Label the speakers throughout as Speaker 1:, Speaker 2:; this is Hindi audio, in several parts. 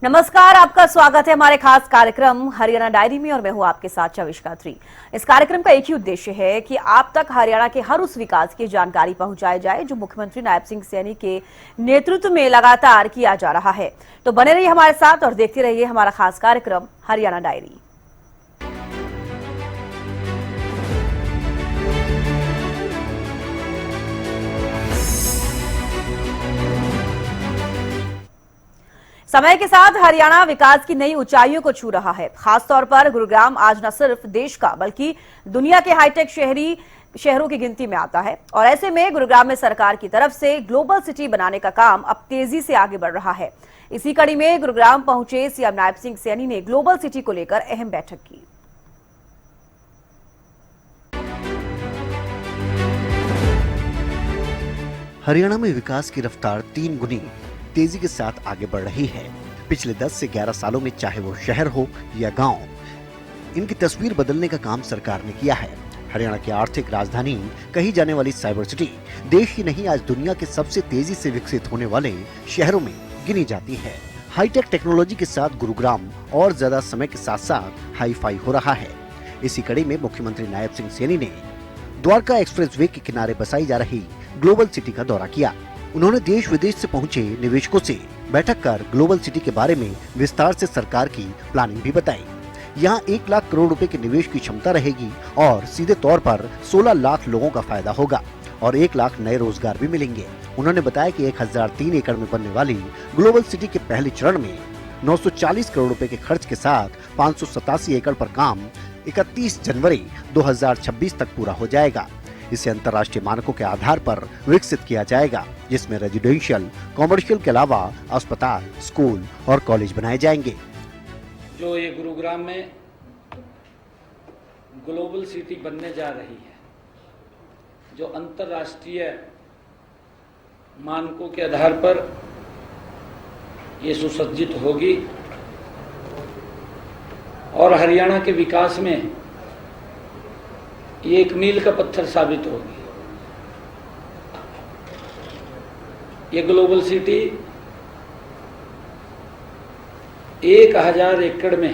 Speaker 1: नमस्कार, आपका स्वागत है हमारे खास कार्यक्रम हरियाणा डायरी में और मैं हूं आपके साथ चविष्का खत्री। इस कार्यक्रम का एक ही उद्देश्य है कि आप तक हरियाणा के हर उस विकास की जानकारी पहुंचाई जाए जो मुख्यमंत्री नायब सिंह सैनी के नेतृत्व में लगातार किया जा रहा है। तो बने रहिए हमारे साथ और देखते रहिए हमारा खास कार्यक्रम हरियाणा डायरी। समय के साथ हरियाणा विकास की नई ऊंचाइयों को छू रहा है। खासतौर पर गुरुग्राम आज न सिर्फ देश का बल्कि दुनिया के हाईटेक शहरों की गिनती में आता है और ऐसे में गुरुग्राम में सरकार की तरफ से ग्लोबल सिटी बनाने का काम अब तेजी से आगे बढ़ रहा है। इसी कड़ी में गुरुग्राम पहुंचे सीएम नायब सिंह सैनी ने ग्लोबल सिटी को लेकर अहम बैठक की।
Speaker 2: हरियाणा में विकास की रफ्तार 3 गुनी तेजी के साथ आगे बढ़ रही है। पिछले 10 से 11 सालों में चाहे वो शहर हो या गांव, इनकी तस्वीर बदलने का काम सरकार ने किया है। हरियाणा की आर्थिक राजधानी कही जाने वाली साइबर सिटी देश ही नहीं आज दुनिया के सबसे तेजी से विकसित होने वाले शहरों में गिनी जाती है। हाईटेक टेक्नोलॉजी के साथ गुरुग्राम और ज्यादा समय के साथ साथ हाई फाई हो रहा है। इसी कड़ी में मुख्यमंत्री नायब सिंह सैनी ने द्वारका एक्सप्रेसवे के किनारे बसाई जा रही ग्लोबल सिटी का दौरा किया। उन्होंने देश विदेश से पहुंचे निवेशकों से बैठक कर ग्लोबल सिटी के बारे में विस्तार से सरकार की प्लानिंग भी बताई। यहाँ 1 लाख करोड़ रुपए के निवेश की क्षमता रहेगी और सीधे तौर पर 16 लाख लोगों का फायदा होगा और 1 लाख नए रोजगार भी मिलेंगे। उन्होंने बताया कि 1003 एकड़ में बनने वाली ग्लोबल सिटी के पहले चरण में 940 करोड़ रुपए के खर्च के साथ 587 एकड़ पर काम 31 जनवरी 2026 तक पूरा हो जाएगा। इसे अंतर्राष्ट्रीय मानकों के आधार पर विकसित किया जाएगा, जिसमें रेजिडेंशियल, कॉमर्शियल के अलावा अस्पताल, स्कूल और कॉलेज बनाए जाएंगे।
Speaker 3: जो ये गुरुग्राम में ग्लोबल सिटी बनने जा रही है, जो अंतर्राष्ट्रीय मानकों के आधार पर ये सुसज्जित होगी और हरियाणा के विकास में ये एक मील का पत्थर साबित होगी। ये ग्लोबल सिटी 1000 एकड़ में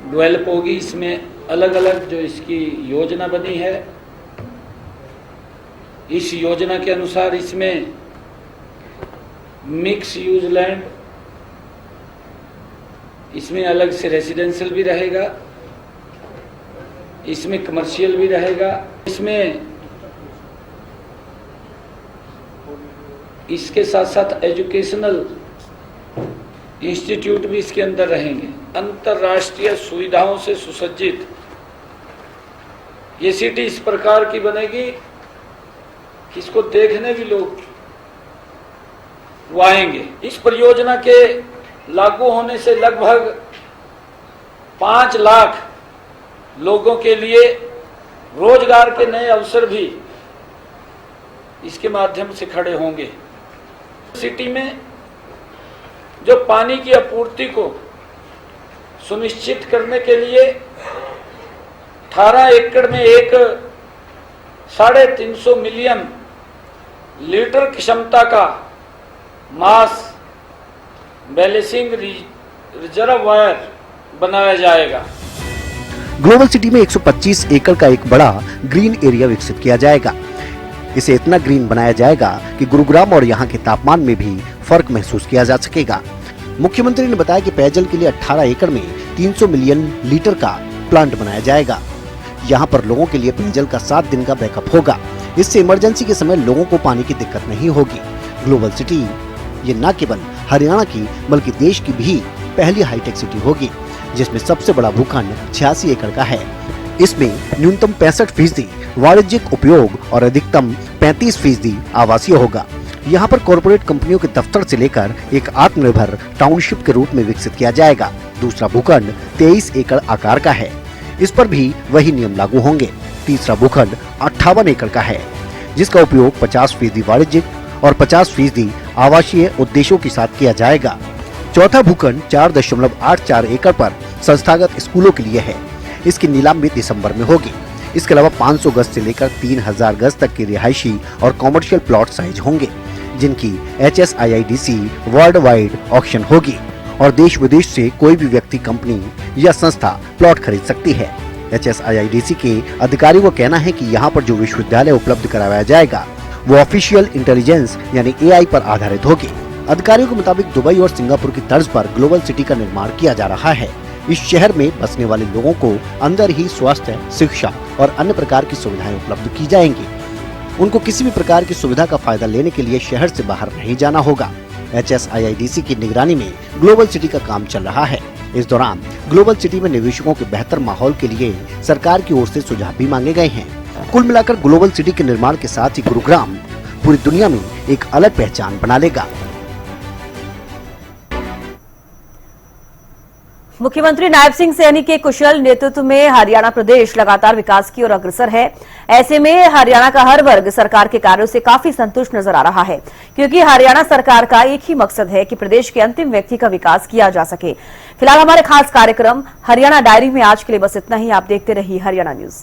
Speaker 3: डेवलप होगी। इसमें अलग अलग जो इसकी योजना बनी है, इस योजना के अनुसार इसमें मिक्स यूज लैंड, इसमें अलग से रेजिडेंशियल भी रहेगा, इसमें कमर्शियल भी रहेगा, इसमें इसके साथ साथ एजुकेशनल इंस्टीट्यूट भी इसके अंदर रहेंगे। अंतर्राष्ट्रीय सुविधाओं से सुसज्जित ये सिटी इस प्रकार की बनेगी कि इसको देखने भी लोग वो आएंगे। इस परियोजना के लागू होने से लगभग 5 लाख लोगों के लिए रोजगार के नए अवसर भी इसके माध्यम से खड़े होंगे। सिटी में जो पानी की आपूर्ति को सुनिश्चित करने के लिए 18 एकड़ में एक 350 मिलियन लीटर क्षमता का मास बैलेंसिंग रिजर्वायर बनाया जाएगा।
Speaker 2: ग्लोबल सिटी में 125 एकड़ का एक बड़ा ग्रीन एरिया विकसित किया जाएगा। इसे इतना ग्रीन बनाया जाएगा कि गुरुग्राम और यहाँ के तापमान में भी फर्क महसूस किया जा सकेगा। मुख्यमंत्री ने बताया कि पेयजल के लिए 18 एकड़ में 300 मिलियन लीटर का प्लांट बनाया जाएगा। यहाँ पर लोगों के लिए पेयजल का 7 दिन का बैकअप होगा। इससे इमरजेंसी के समय लोगों को पानी की दिक्कत नहीं होगी। ग्लोबल सिटी ये न केवल हरियाणा की बल्कि देश की भी पहली हाईटेक सिटी होगी, जिसमें सबसे बड़ा भूखंड 86 एकड़ का है। इसमें न्यूनतम 65% वाणिज्यिक उपयोग और अधिकतम 35% आवासीय होगा। यहाँ पर कॉरपोरेट कंपनियों के दफ्तर से लेकर एक आत्मनिर्भर टाउनशिप के रूप में विकसित किया जाएगा। दूसरा भूखंड 23 एकड़ आकार का है, इस पर भी वही नियम लागू होंगे। तीसरा भूखंड 58 एकड़ का है, जिसका उपयोग 50% वाणिज्यिक और 50% आवासीय उद्देश्यों के साथ किया जाएगा। चौथा भूखंड 4.84 एकड़ पर संस्थागत स्कूलों के लिए है। इसकी नीलामी दिसंबर में होगी। इसके अलावा 500 गज से लेकर 3000 गज तक के रिहायशी और कॉमर्शियल प्लॉट साइज होंगे। जिनकी HSIIDC वर्ल्ड वाइड ऑक्शन होगी और देश विदेश से कोई भी व्यक्ति, कंपनी या संस्था प्लॉट खरीद सकती है। HSIIDC के अधिकारियों का कहना है कि यहाँ पर जो विश्वविद्यालय उपलब्ध कराया जाएगा वो ऑफिशियल इंटेलिजेंस यानी AI पर आधारित होगी। अधिकारियों के मुताबिक दुबई और सिंगापुर की तर्ज पर ग्लोबल सिटी का निर्माण किया जा रहा है। इस शहर में बसने वाले लोगों को अंदर ही स्वास्थ्य, शिक्षा और अन्य प्रकार की सुविधाएं उपलब्ध की जाएंगी। उनको किसी भी प्रकार की सुविधा का फायदा लेने के लिए शहर से बाहर नहीं जाना होगा। HSIIDC की निगरानी में ग्लोबल सिटी का काम चल रहा है। इस दौरान ग्लोबल सिटी में निवेशकों के बेहतर माहौल के लिए सरकार की ओर से सुझाव भी मांगे गए हैं। कुल मिलाकर ग्लोबल सिटी के निर्माण के साथ ही गुरुग्राम पूरी दुनिया में एक अलग पहचान बना लेगा।
Speaker 1: मुख्यमंत्री नायब सिंह सैनी के कुशल नेतृत्व में हरियाणा प्रदेश लगातार विकास की ओर अग्रसर है। ऐसे में हरियाणा का हर वर्ग सरकार के कार्यों से काफी संतुष्ट नजर आ रहा है, क्योंकि हरियाणा सरकार का एक ही मकसद है कि प्रदेश के अंतिम व्यक्ति का विकास किया जा सके। फिलहाल हमारे खास कार्यक्रम हरियाणा डायरी में आज के लिए बस इतना ही। आप देखते रहिए हरियाणा न्यूज।